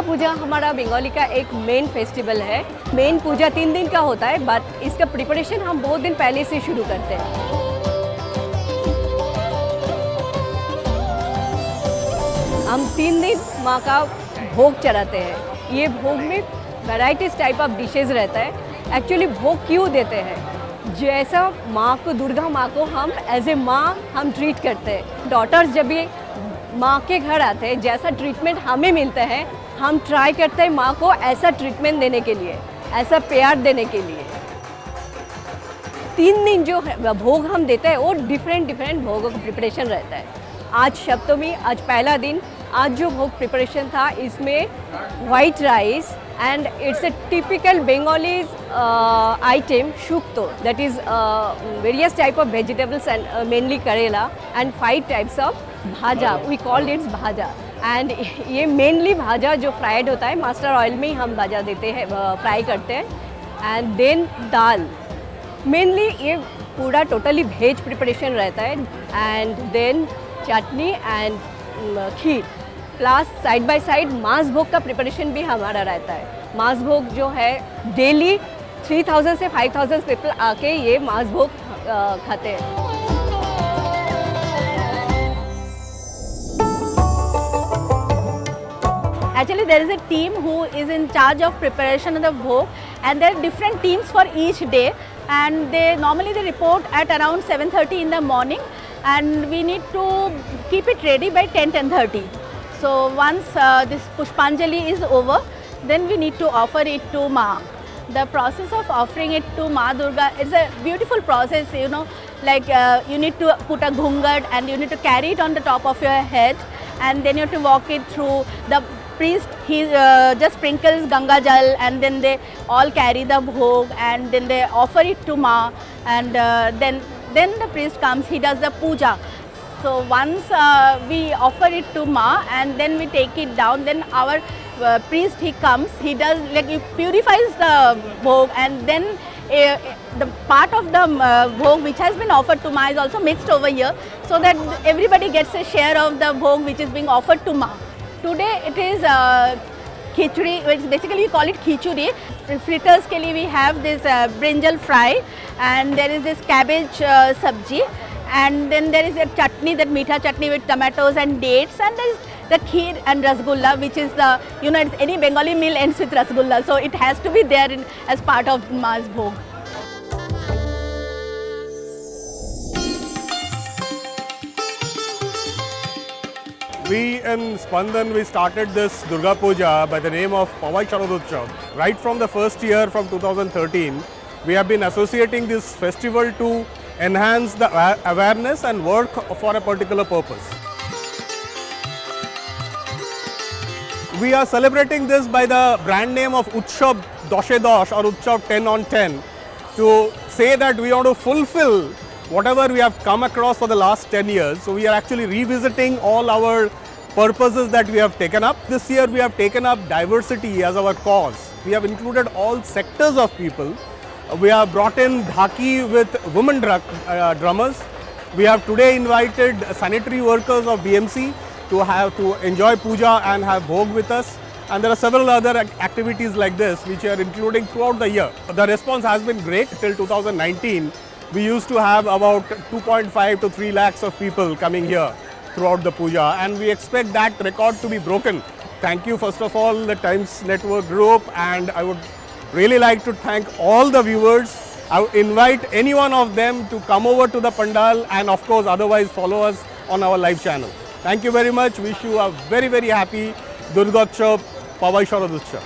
दुर्गा पूजा हमारा बंगाली का एक मेन फेस्टिवल है। मेन पूजा 3 दिन का होता है, बट इसका प्रिपरेशन हम बहुत दिन पहले से शुरू करते हैं। हम 3 दिन माँ का भोग चढ़ाते हैं। ये भोग में वैराइटीज टाइप ऑफ डिशेस रहता है। एक्चुअली भोग क्यों देते हैं, जैसा माँ को, दुर्गा माँ को हम एज ए माँ हम ट्रीट करते हैं। डॉटर्स जब भी माँ के घर आते हैं, जैसा ट्रीटमेंट हमें मिलता है, हम ट्राई करते हैं माँ को ऐसा ट्रीटमेंट देने के लिए, ऐसा प्यार देने के लिए। 3 दिन जो भोग हम देते हैं वो डिफरेंट भोगों का प्रिपरेशन रहता है। आज सप्तमी, आज पहला दिन। आज जो भोग प्रिपरेशन था, इसमें white rice and it's a typical Bengali item, shukto, that is various type of vegetables and mainly karela and 5 types of bhaja. We call it bhaja, and ये mainly bhaja जो fried होता है, master oil में ही हम bhaja देते हैं, fry करते हैं। and then दाल, mainly ये पूरा totally veg preparation रहता है। and then chutney and kheer, plus side by side मांस भोग का प्रिपरेशन भी हमारा रहता है। मांस भोग जो है डेली 3000 से 5000 पीपल आके ये मांस भोग खाते हैं। Actually, there is a team who is in charge of preparation of the bhog, and there are different teams for each day, and they normally report at around 7:30 in the morning, and we need to keep it ready by 10:30. So once this Pushpanjali is over, then we need to offer it to Ma. The process of offering it to Ma Durga is a beautiful process, you know, like you need to put a ghungat and you need to carry it on the top of your head, and then you have to walk it through. The priest, he just sprinkles Ganga Jal, and then they all carry the bhog, and then they offer it to Ma, and then the priest comes, he does the puja. So once we offer it to Ma, and then we take it down, then our priest, he comes, he does, like, he purifies the bhog, and then the part of the bhog which has been offered to Ma is also mixed over here, so that everybody gets a share of the bhog which is being offered to Ma. Today it is khichdi, which basically we call it khichdi. Fritters ke liye we have this brinjal fry, and there is this cabbage sabji, and then there is a chutney, that meetha chutney with tomatoes and dates, and there is the kheer and rasgulla, which is the, you know, any Bengali meal ends with rasgulla, so it has to be there as part of Ma's bhog. We in Spandan, we started this Durga Puja by the name of Powai Shardotsav. Right from the first year, from 2013, we have been associating this festival to enhance the awareness and work for a particular purpose. We are celebrating this by the brand name of Utsav Doshe Dosh or Utsav 10 on 10, to say that we want to fulfill whatever we have come across for the last 10 years. So we are actually revisiting all our purposes that we have taken up. This year we have taken up diversity as our cause. We have included all sectors of people. We have brought in dhaki with women drummers. We have today invited sanitary workers of BMC to enjoy puja and have bhog with us. And there are several other activities like this which are including throughout the year. The response has been great. Till 2019, we used to have about 2.5 to 3 lakhs of people coming here throughout the puja, and we expect that record to be broken. Thank you first of all the Times Network Group, and I would really like to thank all the viewers. I would invite any one of them to come over to the Pandal, and of course otherwise follow us on our live channel. Thank you very much. Wish you a very happy Durga Puja, Powai Shardotsav.